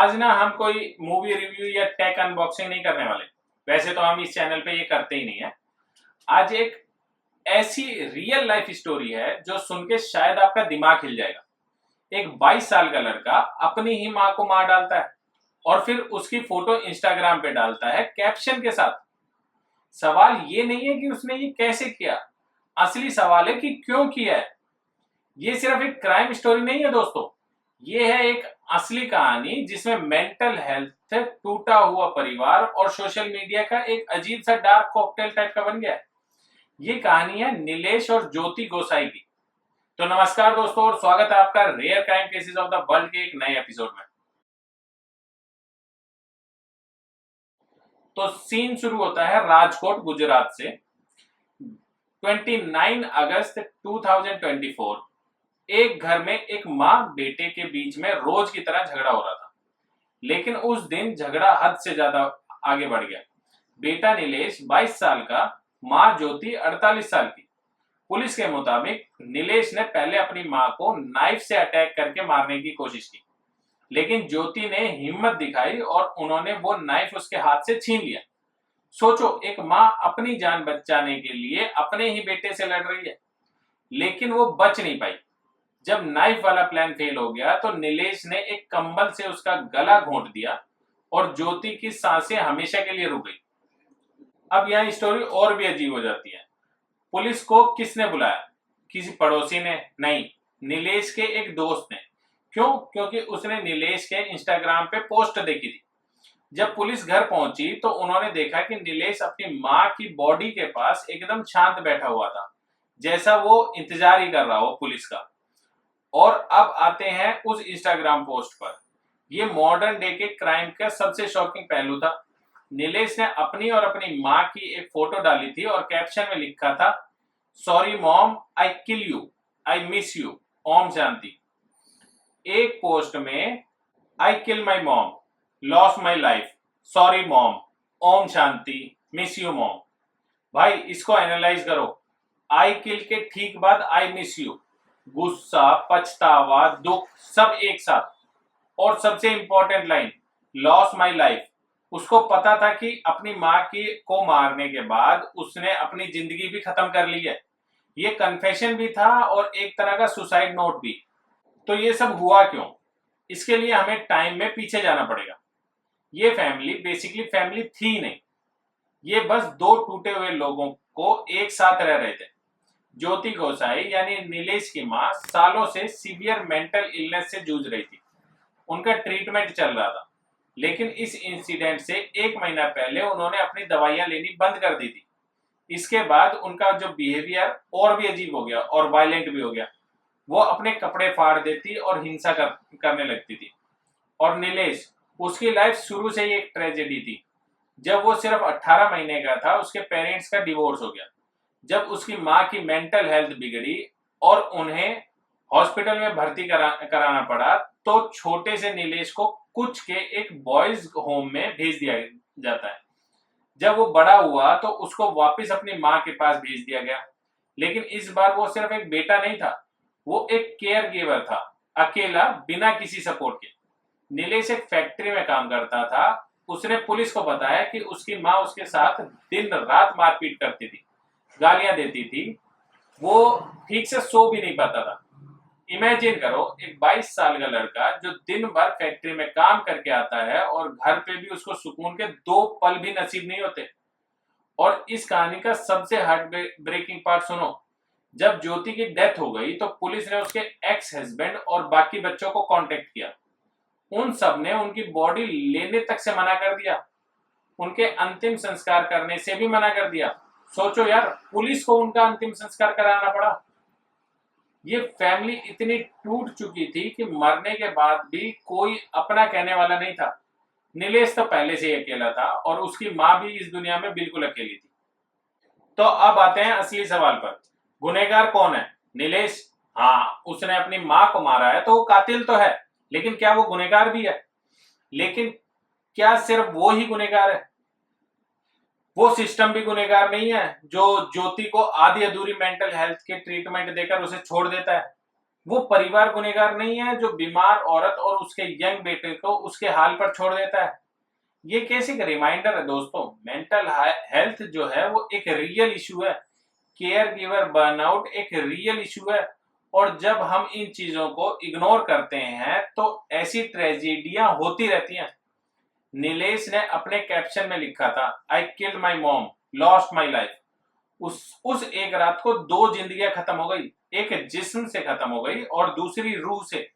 आज ना हम कोई मूवी रिव्यू या टेक अनबॉक्सिंग नहीं करने वाले। वैसे तो हम इस चैनल पे ये करते ही नहीं है। आज एक ऐसी रियल लाइफ स्टोरी है जो सुन के शायद आपका दिमाग हिल जाएगा। एक 22 साल का लड़का अपनी ही माँ को मार डालता है और फिर उसकी फोटो इंस्टाग्राम पे डालता है कैप्शन के साथ। सवाल ये नहीं है कि उसने ये कैसे किया, असली सवाल है कि क्यों किया है। ये सिर्फ एक क्राइम स्टोरी नहीं है दोस्तों, ये है एक असली कहानी जिसमें मेंटल हेल्थ, टूटा हुआ परिवार और सोशल मीडिया का एक अजीब सा डार्क कॉकटेल टाइप का बन गया है। ये कहानी है नीलेश और ज्योति गोसाई की। तो नमस्कार दोस्तों और स्वागत है आपका rare crime cases of the world के एक नए एपिसोड में। तो सीन शुरू होता है राजकोट गुजरात से। 29 अगस्त 2024 एक घर में एक माँ बेटे के बीच में रोज की तरह झगड़ा हो रहा था, लेकिन उस दिन झगड़ा हद से ज्यादा आगे बढ़ गया। बेटा नीलेश 22 साल का, माँ ज्योति 48 साल की। पुलिस के मुताबिक नीलेश ने पहले अपनी माँ को नाइफ से अटैक करके मारने की कोशिश की, लेकिन ज्योति ने हिम्मत दिखाई और उन्होंने वो नाइफ उसके हाथ से छीन लिया। सोचो, एक माँ अपनी जान बचाने के लिए अपने ही बेटे से लड़ रही है, लेकिन वो बच नहीं पाई। जब नाइफ वाला प्लान फेल हो गया तो नीलेश ने एक कंबल से उसका गला घोंट दिया और ज्योति की सांसें हमेशा के लिए रुक गई। अब यहाँ स्टोरी और भी अजीब हो जाती है। पुलिस को किसने बुलाया? किसी पड़ोसी ने? नहीं, नीलेश के एक दोस्त ने। क्यों? क्योंकि उसने नीलेश के इंस्टाग्राम पे पोस्ट देखी थी। जब पुलिस घर पहुंची तो उन्होंने देखा कि नीलेश अपनी माँ की बॉडी के पास एकदम शांत बैठा हुआ था, जैसा वो इंतजार ही कर रहा हो पुलिस का। और अब आते हैं उस इंस्टाग्राम पोस्ट पर। ये मॉडर्न डे के क्राइम का सबसे शॉकिंग पहलू था। नीलेश ने अपनी और अपनी माँ की एक फोटो डाली थी और कैप्शन में लिखा था, sorry mom, I kill you, I miss you, Om Shanti. एक पोस्ट में I kill my mom, lost my life, sorry mom, Om Shanti, miss you mom. भाई इसको एनालाइज करो। आई किल के ठीक बाद आई मिस यू, गुस्सा, पछतावा, दुख सब एक साथ। और सबसे important line, loss my life. उसको पता था कि अपनी माँ की को मारने के बाद उसने अपनी जिंदगी भी खत्म कर ली है। ये कन्फेशन भी था और एक तरह का सुसाइड नोट भी। तो ये सब हुआ क्यों? इसके लिए हमें टाइम में पीछे जाना पड़ेगा। ये फैमिली बेसिकली फैमिली थी नहीं, ये बस दो टूटे हुए लोगों को एक साथ रह रहे थे। ज्योति गोसाई यानी नीलेश की माँ सालों से सीवियर मेंटल इलनेस से जूझ रही थी। उनका ट्रीटमेंट चल रहा था, लेकिन इस इंसिडेंट से 1 महीना पहले उन्होंने अपनी दवाइयां लेनी बंद कर दी थी। इसके बाद उनका जो बिहेवियर और भी अजीब हो गया और वायलेंट भी हो गया। वो अपने कपड़े फाड़ देती और हिंसा करने लगती थी। और नीलेश, उसकी लाइफ शुरू से ही एक ट्रेजेडी थी। जब वो सिर्फ 18 महीने का था उसके पेरेंट्स का डिवोर्स हो गया। जब उसकी माँ की मेंटल हेल्थ बिगड़ी और उन्हें हॉस्पिटल में भर्ती कराना पड़ा तो छोटे से नीलेश को कुछ के एक बॉयज होम में भेज दिया जाता है। जब वो बड़ा हुआ तो उसको वापस अपनी माँ के पास भेज दिया गया, लेकिन इस बार वो सिर्फ एक बेटा नहीं था, वो एक केयर गिवर था, अकेला, बिना किसी सपोर्ट के। नीलेश एक फैक्ट्री में काम करता था। उसने पुलिस को बताया कि उसकी माँ उसके साथ दिन रात मारपीट करती थी, गालियां देती थी, वो ठीक से सो भी नहीं पाता था। इमेजिन करो, एक 22 साल का लड़का जो दिन भर फैक्ट्री में काम करके आता है और घर पे भी उसको सुकून के 2 पल भी नसीब नहीं होते। और इस कहानी का सबसे हार्ट ब्रेकिंग पार्ट सुनो। जब ज्योति की डेथ हो गई तो पुलिस ने उसके एक्स हस्बैंड और बाकी बच्चों को कांटेक्ट किया। उन सब ने उनकी बॉडी लेने तक से मना कर दिया, उनके अंतिम संस्कार करने से भी मना कर दिया। सोचो यार, पुलिस को उनका अंतिम संस्कार कराना पड़ा। ये फैमिली इतनी टूट चुकी थी कि मरने के बाद भी कोई अपना कहने वाला नहीं था। नीलेश तो पहले से ही अकेला था और उसकी माँ भी इस दुनिया में बिल्कुल अकेली थी। तो अब आते हैं असली सवाल पर। गुनहगार कौन है? नीलेश? हाँ, उसने अपनी माँ को मारा है तो वो कातिल तो है, लेकिन क्या वो गुनहगार भी है? लेकिन क्या सिर्फ वो ही गुनहगार है? वो सिस्टम भी गुनहगार नहीं है जो ज्योति को आधी अधूरी मेंटल हेल्थ के ट्रीटमेंट देकर उसे छोड़ देता है। वो परिवार गुनहगार नहीं है जो बीमार औरत और उसके यंग बेटे को उसके हाल पर छोड़ देता है। ये कैसे एक रिमाइंडर है दोस्तों, मेंटल हेल्थ जो है वो एक रियल इशू है। केयर गिवर बर्नआउट एक रियल इशू है। और जब हम इन चीजों को इग्नोर करते हैं तो ऐसी ट्रेजेडियां होती रहती हैं। नीलेश ने अपने कैप्शन में लिखा था, I killed my mom, lost my life. उस एक रात को दो जिंदगियां खत्म हो गई, एक जिस्म से खत्म हो गई और दूसरी रूह से।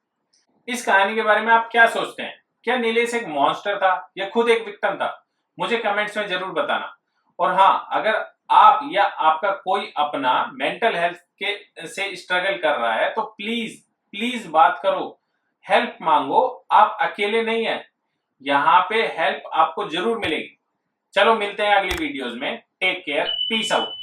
इस कहानी के बारे में आप क्या सोचते हैं? क्या नीलेश एक मॉन्स्टर था या खुद एक विक्टिम था? मुझे कमेंट्स में जरूर बताना। और हाँ, अगर आप या आपका कोई अपना मेंटल हेल्थ के से स्ट्रगल कर रहा है तो प्लीज प्लीज बात करो, हेल्प मांगो। आप अकेले नहीं हैं, यहाँ पे हेल्प आपको जरूर मिलेगी। चलो मिलते हैं अगली वीडियोस में। Take care, peace out.